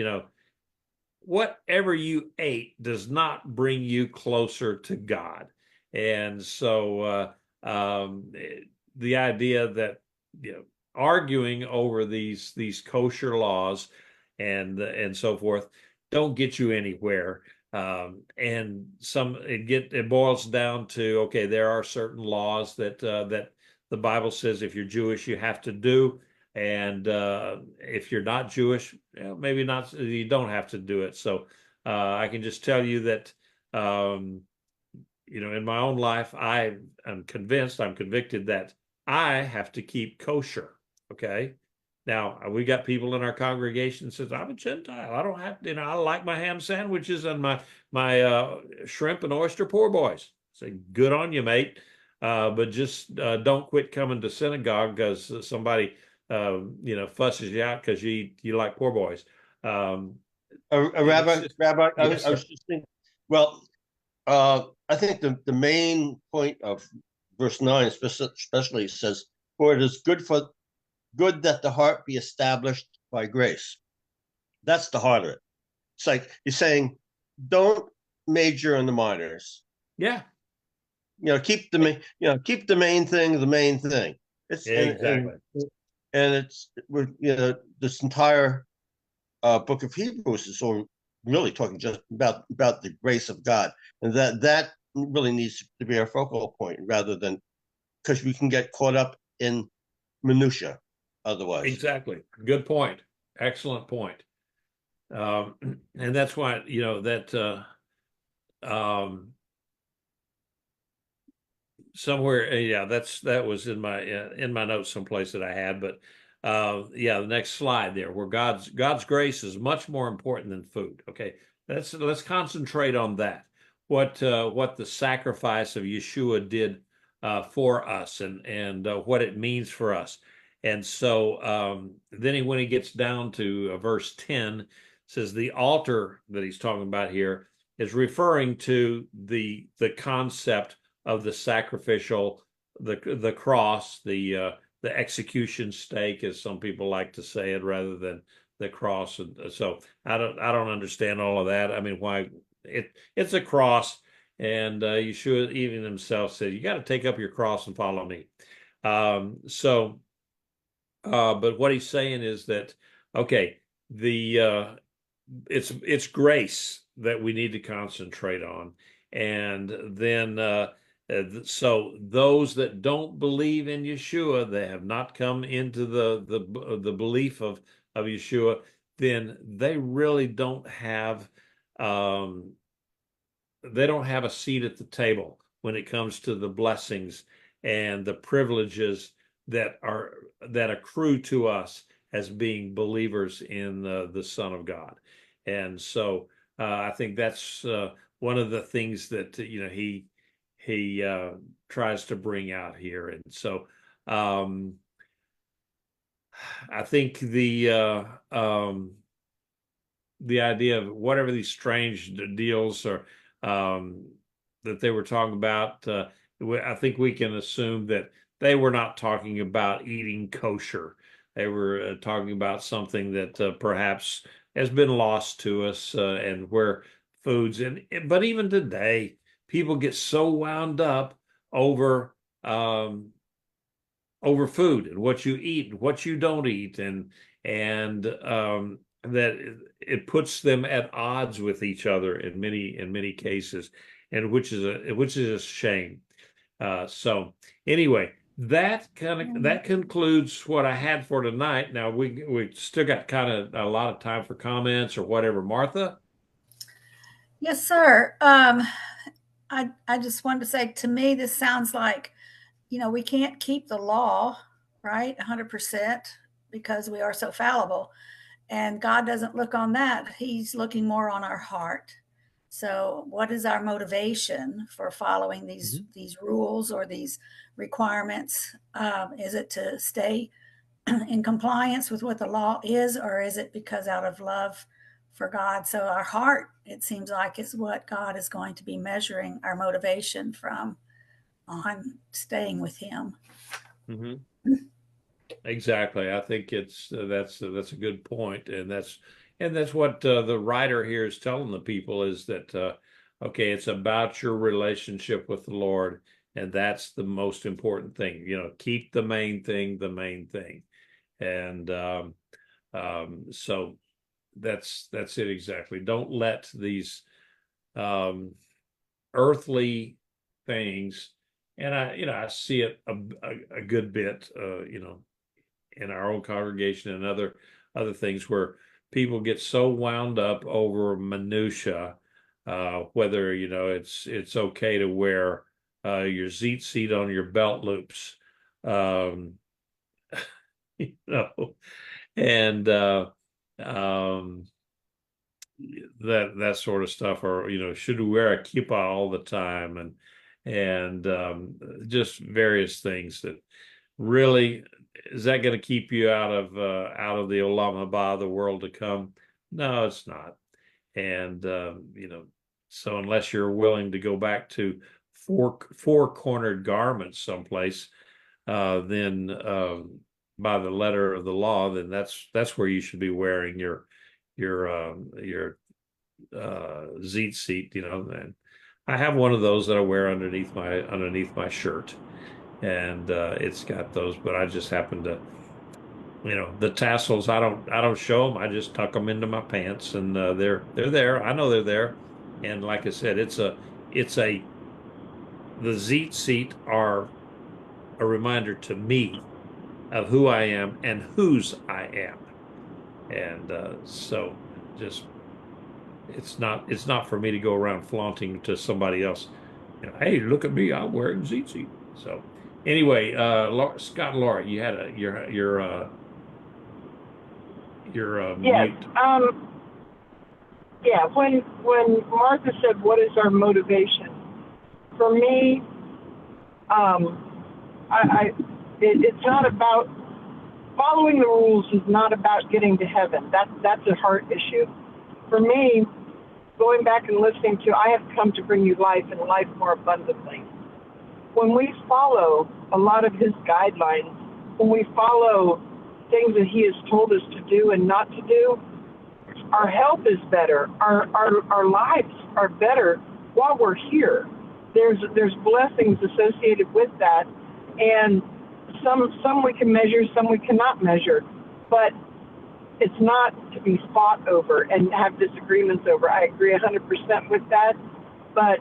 whatever you ate does not bring you closer to God. And so the idea that arguing over these kosher laws and so forth don't get you anywhere. And it boils down to, okay, there are certain laws that the Bible says if you're Jewish you have to do, and if you're not Jewish, maybe not, you don't have to do it. So I can just tell you that in my own life, I'm convicted that I have to keep kosher. Okay. Now we got people in our congregation that says I'm a Gentile. I don't have to, I like my ham sandwiches and my shrimp and oyster poor boys. Say good on you, mate. But just don't quit coming to synagogue because somebody fusses you out because you like poor boys. Rabbi, Yes, I sir. was just thinking. Well, I think the main point of verse 9 especially says, "For it is good that the heart be established by grace." That's the heart of it. It's like you're saying, don't major in the minors. Yeah, Keep the main thing the main thing. It's exactly. and it's this entire book of Hebrews is all really talking just about the grace of God, and that really needs to be our focal point rather than, because we can get caught up in minutia otherwise. Exactly. Good point. Excellent point. And that's why, that somewhere, yeah, that was in my notes someplace that I had, but yeah, the next slide there, where God's grace is much more important than food. Okay, let's concentrate on that. What the sacrifice of Yeshua did for us, and what it means for us. And so then when he gets down to verse 10, says the altar that he's talking about here is referring to the concept of the sacrificial, the cross, the execution stake, as some people like to say it, rather than the cross. And so I don't understand all of that. I mean, why it's a cross, and Yeshua even himself said, "You got to take up your cross and follow me." But what he's saying is that, okay, it's grace that we need to concentrate on, and then so those that don't believe in Yeshua, they have not come into the belief of Yeshua, then they really um, don't have a seat at the table when it comes to the blessings and the privileges that accrue to us as being believers in the Son of God. And so I think that's one of the things that he tries to bring out here. And so I think the idea of whatever these strange deals are that they were talking about, I think we can assume that they were not talking about eating kosher. They were talking about something that perhaps has been lost to us, and where but even today, people get so wound up over food and what you eat and what you don't eat, and that it puts them at odds with each other in many cases, and which is a shame. So anyway, that concludes what I had for tonight. Now we still got kind of a lot of time for comments or whatever. Martha? Yes, sir. I just wanted to say, to me, this sounds like, we can't keep the law, right, 100%, because we are so fallible. And God doesn't look on that. He's looking more on our heart. So what is our motivation for following these rules or these requirements? Is it to stay in compliance with what the law is, or is it because out of love for God? So our heart, it seems like, is what God is going to be measuring our motivation from on staying with him. Mm-hmm. Exactly. I think that's a good point, and that's what the writer here is telling the people, is that okay, it's about your relationship with the Lord, and that's the most important thing. Keep the main thing the main thing, and so that's it exactly. Don't let these um, earthly things, and I see it a good bit, in our own congregation and other things where people get so wound up over minutia, whether it's okay to wear your seat on your belt loops, um, you know, and um, that sort of stuff, or should we wear a kippah all the time, and just various things that really, is that going to keep you out of the olam haba, the world to come? No, it's not. And so unless you're willing to go back to four cornered garments someplace, then by the letter of the law, then that's where you should be wearing your zeet seat, and I have one of those that I wear underneath my shirt, and it's got those, but I just happen to, the tassels, I don't show them. I just tuck them into my pants, and they're there. I know they're there, and like I said, the zeet seat are a reminder to me of who I am and whose I am, and so just it's not for me to go around flaunting to somebody else. Hey, look at me, I'm wearing ZZ. So anyway, Scott and Laura, you had your Yes. mute. Yeah. When Martha said, "What is our motivation?" For me, it's not about following the rules. Is not about getting to heaven. That's a heart issue. For me, going back and listening to, I have come to bring you life and life more abundantly. When we follow a lot of his guidelines, when we follow things that he has told us to do and not to do, our health is better. Our lives are better while we're here. There's blessings associated with that, and some we can measure, some we cannot measure, but it's not to be fought over and have disagreements over. I agree 100% with that, but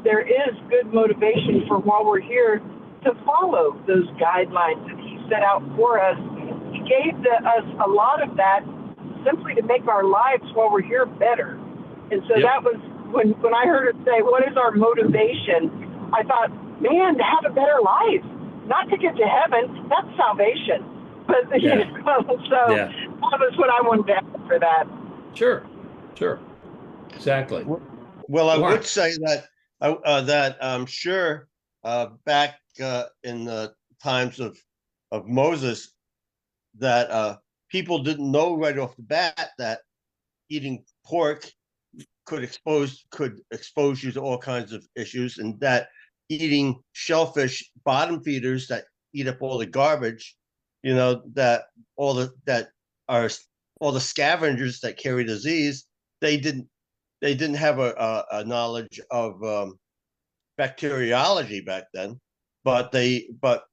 there is good motivation for while we're here to follow those guidelines that he set out for us. He gave us a lot of that simply to make our lives while we're here better. And so that was when I heard her say, "What is our motivation?" I thought, man, to have a better life, not to get to heaven. That's salvation. But so that was what I wanted to add for that. Sure, exactly. Well, I would say that I'm sure back in the times of Moses, that people didn't know right off the bat that eating pork could expose you to all kinds of issues, and that eating shellfish, bottom feeders that eat up all the garbage, that all the scavengers that carry disease, they didn't have a knowledge of bacteriology back then, but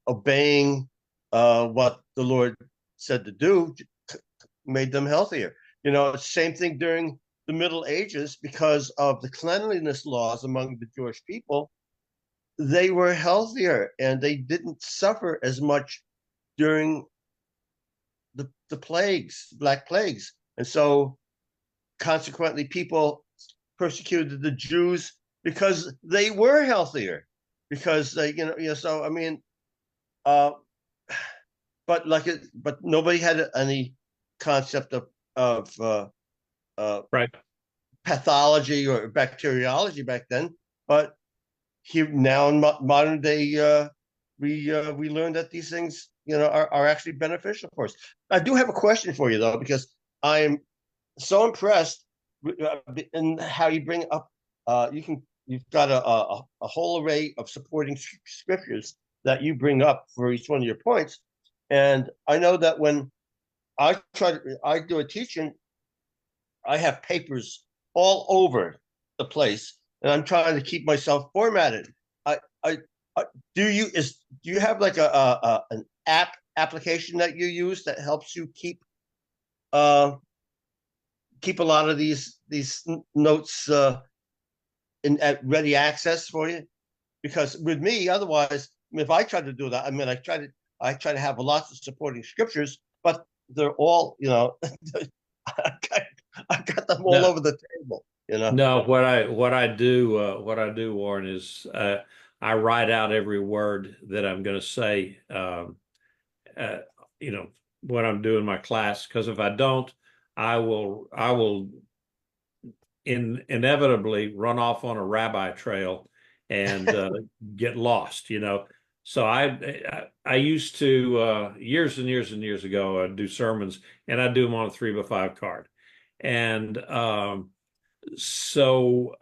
obeying what the Lord said to do made them healthier. Same thing during the Middle Ages, because of the cleanliness laws among the Jewish people. They were healthier and they didn't suffer as much during the plagues, Black Plagues. And so consequently, people persecuted the Jews because they were healthier, because they, so I mean, but nobody had any concept of Right. pathology or bacteriology back then. But here now in modern day, we learned that these things, are actually beneficial for us. I do have a question for you though, because I am so impressed in how you bring up. You've got a whole array of supporting scriptures that you bring up for each one of your points, and I know that when I do a teaching, I have papers all over the place, and I'm trying to keep myself formatted. I do you have like an application that you use that helps you keep a lot of these notes at ready access for you. Because with me, otherwise, if I try to do that, I try to have lots of supporting scriptures, but they're all, I got them all No. over the table. No, what I do, Warren, is I write out every word that I'm going to say. Uh, when I'm doing my class, because if I don't, I will inevitably run off on a rabbi trail and get lost. So I used to years and years and years ago do sermons, and I do them on a 3x5 card, and so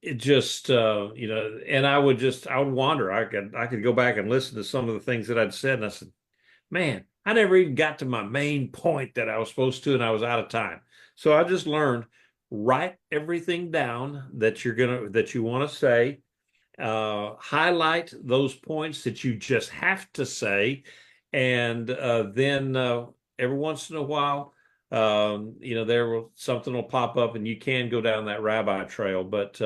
it just and I would wander. I could go back and listen to some of the things that I'd said, and I said, man, I never even got to my main point that I was supposed to, and I was out of time. So I just learned, write everything down that you want to say, highlight those points that you just have to say, and then every once in a while, something will pop up, and you can go down that rabbi trail. But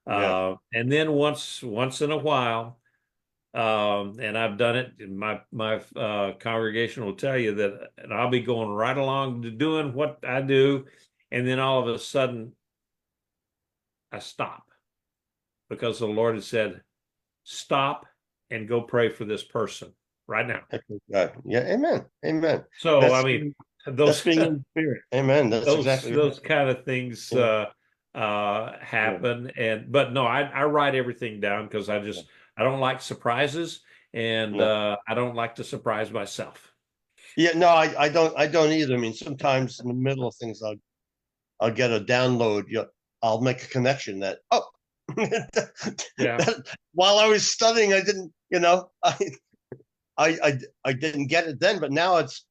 and then once in a while, and I've done it. My congregation will tell you that, and I'll be going right along to doing what I do, and then all of a sudden, I stop because the Lord has said, "Stop and go pray for this person right now." Yeah, amen, amen. So That's, I mean, that's being in the spirit. Amen. That's exactly those kind of things happen, but no, I write everything down because I don't like surprises, and I don't like to surprise myself. Yeah, no, I don't either. I mean, sometimes in the middle of things, I'll get a download. I'll make a connection that while I was studying, I didn't, I didn't get it then, but now it's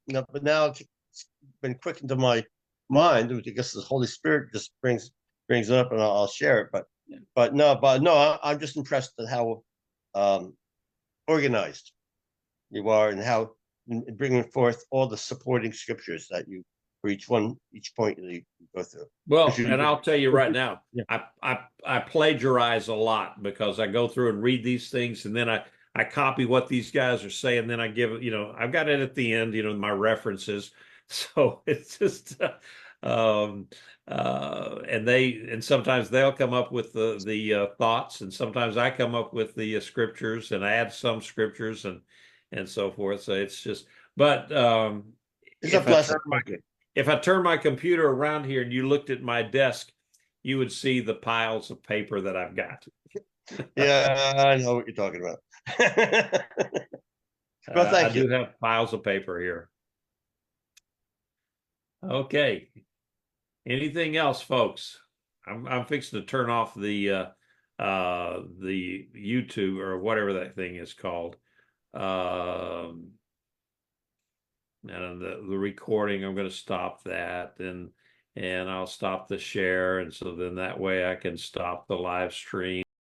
been quickened to my mind. I guess the Holy Spirit just brings it up, and I'll share it. But no, I'm just impressed at how organized you are, and how bringing forth all the supporting scriptures that you for each point that you go through. Well, and I'll tell you right now, I plagiarize a lot because I go through and read these things, and then I copy what these guys are saying, then I give it, I've got it at the end, my references. So it's just and sometimes they'll come up with the thoughts, and sometimes I come up with the scriptures and add some scriptures and so forth. So it's just, but it's a blessing. If I turn my computer around here and you looked at my desk, you would see the piles of paper that I've got. Yeah, I know what you're talking about. Well, thank you. I do have piles of paper here. Okay. Anything else, folks? I'm fixing to turn off the YouTube or whatever that thing is called. And the recording, I'm going to stop that, and I'll stop the share, and so then that way I can stop the live stream.